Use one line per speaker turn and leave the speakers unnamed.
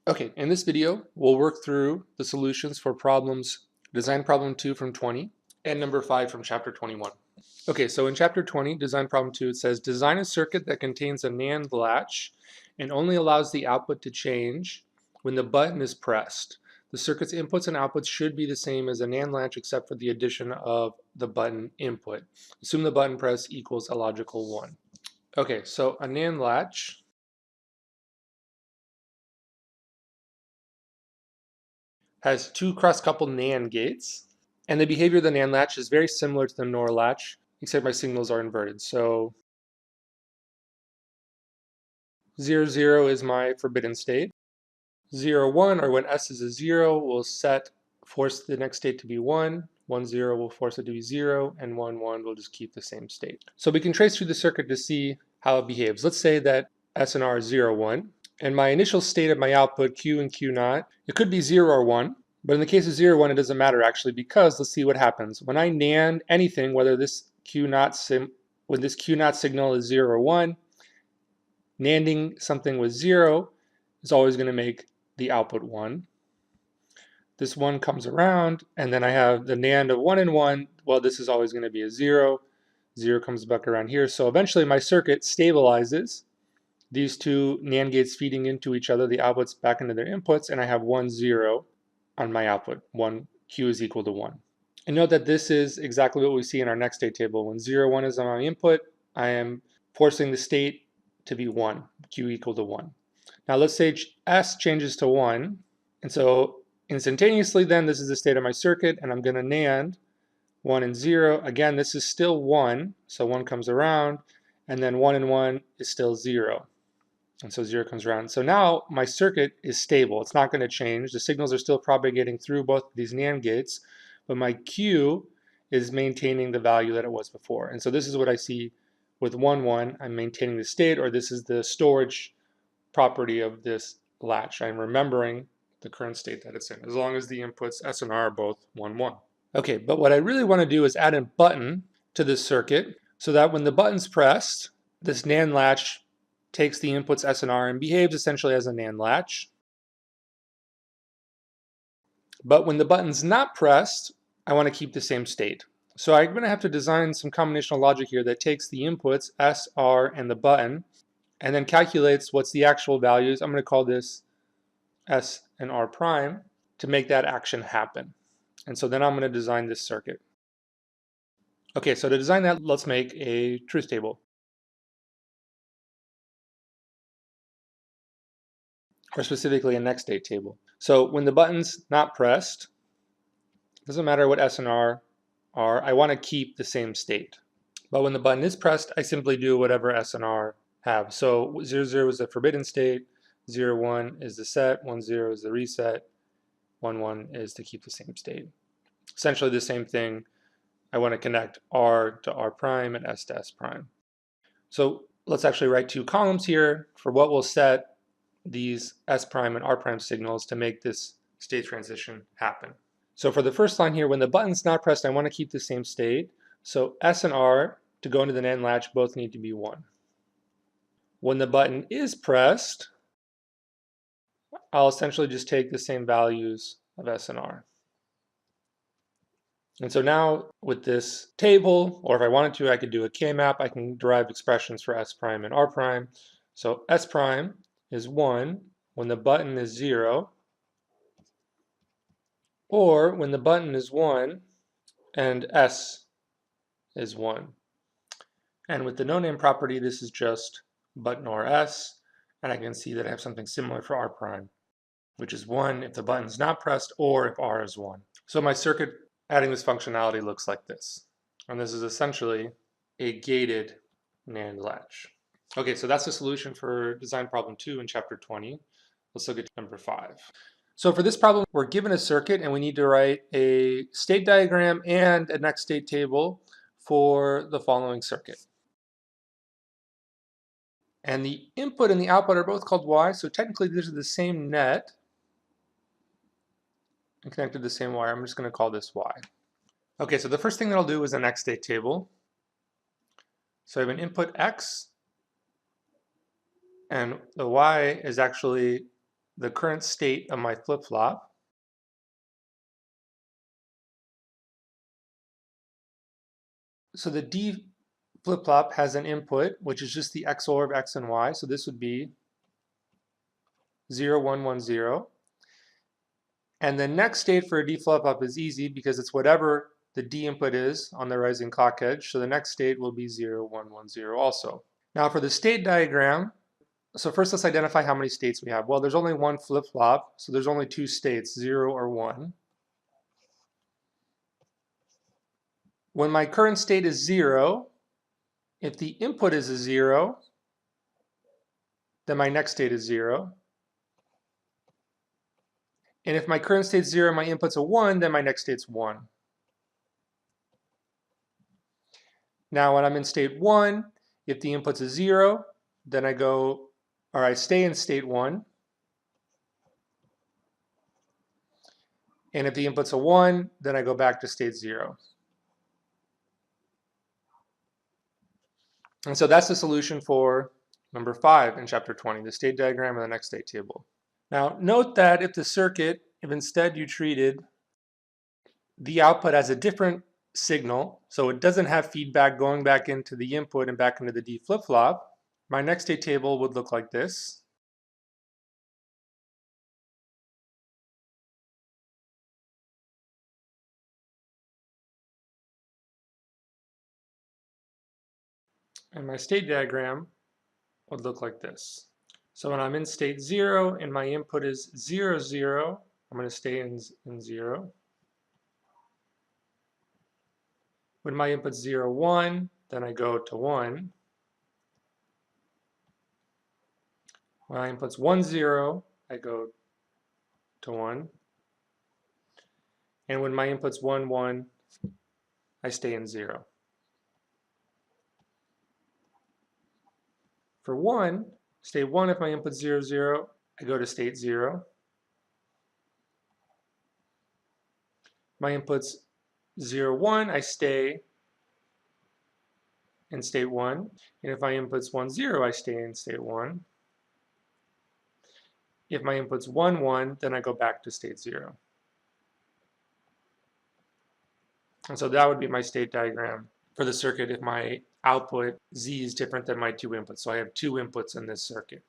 Okay, in this video, we'll work through the solutions for problems, design problem 2 from 20 and number 5 from chapter 21. Okay, so in chapter 20, design problem 2, it says design a circuit that contains a NAND latch and only allows the output to change when the button is pressed. The circuit's inputs and outputs should be the same as a NAND latch except for the addition of the button input. Assume the button press equals a logical 1. Okay, so a NAND latch has two cross-coupled NAND gates, and the behavior of the NAND latch is very similar to the NOR latch, except my signals are inverted. So 0, 0 is my forbidden state. 0, 1, or when S is a 0, will force the next state to be 1. 1, 0 will force it to be 0, and 1, 1 will just keep the same state. So we can trace through the circuit to see how it behaves. Let's say that S and R is 0, 1, and my initial state of my output, Q and Q naught, it could be 0 or 1. But in the case of 0, 1, it doesn't matter actually, because let's see what happens. When I NAND anything, whether this Q naught signal is 0 or 1, NANDing something with 0 is always going to make the output 1. This 1 comes around, and then I have the NAND of 1 and 1. Well, this is always going to be a 0. 0 comes back around here. So eventually my circuit stabilizes. These two NAND gates feeding into each other, the outputs back into their inputs, and I have 1, 0 on my output. 1, Q is equal to 1. And note that this is exactly what we see in our next state table. When 0, 1 is on my input, I am forcing the state to be 1, Q equal to 1. Now let's say S changes to 1, and so instantaneously then this is the state of my circuit, and I'm going to NAND 1 and 0. Again, this is still 1, so 1 comes around, and then 1 and 1 is still 0. And so 0 comes around. So now my circuit is stable. It's not going to change. The signals are still propagating through both these NAND gates, but my Q is maintaining the value that it was before. And so this is what I see with 1, 1. I'm maintaining the state, or this is the storage property of this latch. I'm remembering the current state that it's in, as long as the inputs S and R are both 1, 1. Okay, but what I really want to do is add a button to this circuit so that when the button's pressed, this NAND latch takes the inputs S and R and behaves essentially as a NAND latch. But when the button's not pressed, I want to keep the same state. So I'm going to have to design some combinational logic here that takes the inputs S, R, and the button, and then calculates what's the actual values. I'm going to call this S and R prime to make that action happen. And so then I'm going to design this circuit. Okay, so to design that, let's make a truth table. Or specifically a next state table. So when the button's not pressed, doesn't matter what S and R are, I want to keep the same state. But when the button is pressed, I simply do whatever S and R have. So 0, 0 is the forbidden state, 0, 1 is the set, 1, 0 is the reset, 1, 1 is to keep the same state. Essentially the same thing. I want to connect R to R prime and S to S prime. So let's actually write two columns here for what will set these S prime and R prime signals to make this state transition happen. So for the first line here, when the button's not pressed, I want to keep the same state. So S and R to go into the NAND latch both need to be 1. When the button is pressed, I'll essentially just take the same values of S and R. And so now with this table, or if I wanted to, I could do a K-map. I can derive expressions for S prime and R prime. So S prime is 1 when the button is 0, or when the button is 1 and S is 1. And with the no-name property, this is just button or S, and I can see that I have something similar for R prime, which is 1 if the button's not pressed or if R is 1. So my circuit adding this functionality looks like this. And this is essentially a gated NAND latch. Okay, so that's the solution for design problem 2 in chapter 20. Let's look at number 5. So for this problem, we're given a circuit and we need to write a state diagram and a next state table for the following circuit. And the input and the output are both called Y, so technically these are the same net and connected to the same wire. I'm just going to call this Y. Okay, so the first thing that I'll do is a next state table. So I have an input X, and the Y is actually the current state of my flip-flop. So the D flip-flop has an input, which is just the XOR of X and Y. So this would be 0, 1, 1, 0. And the next state for a D flip-flop is easy because it's whatever the D input is on the rising clock edge. So the next state will be 0, 1, 1, 0 also. Now for the state diagram, so first let's identify how many states we have. Well, there's only one flip-flop, so there's only two states, 0 or 1. When my current state is 0, if the input is a 0, then my next state is 0. And if my current state's 0 and my input's a 1, then my next state's 1. Now when I'm in state 1, if the input's a 0, then I stay in state 1. And if the input's a 1, then I go back to state 0. And so that's the solution for number 5 in chapter 20, the state diagram and the next state table. Now note that if instead you treated the output as a different signal, so it doesn't have feedback going back into the input and back into the D flip-flop, my next state table would look like this. And my state diagram would look like this. So when I'm in state 0 and my input is 0, 0, I'm going to stay in 0. When my input's 0, 1, then I go to 1. When my input's 1, 0, I go to 1. And when my input's 1, 1, I stay in 0. For 1, state 1, if my input's 0, 0, I go to state 0. My input's 0, 1, I stay in state 1. And if my input's 1, 0, I stay in state 1. If my input's 1, 1, then I go back to state 0. And so that would be my state diagram for the circuit if my output Z is different than my two inputs. So I have two inputs in this circuit.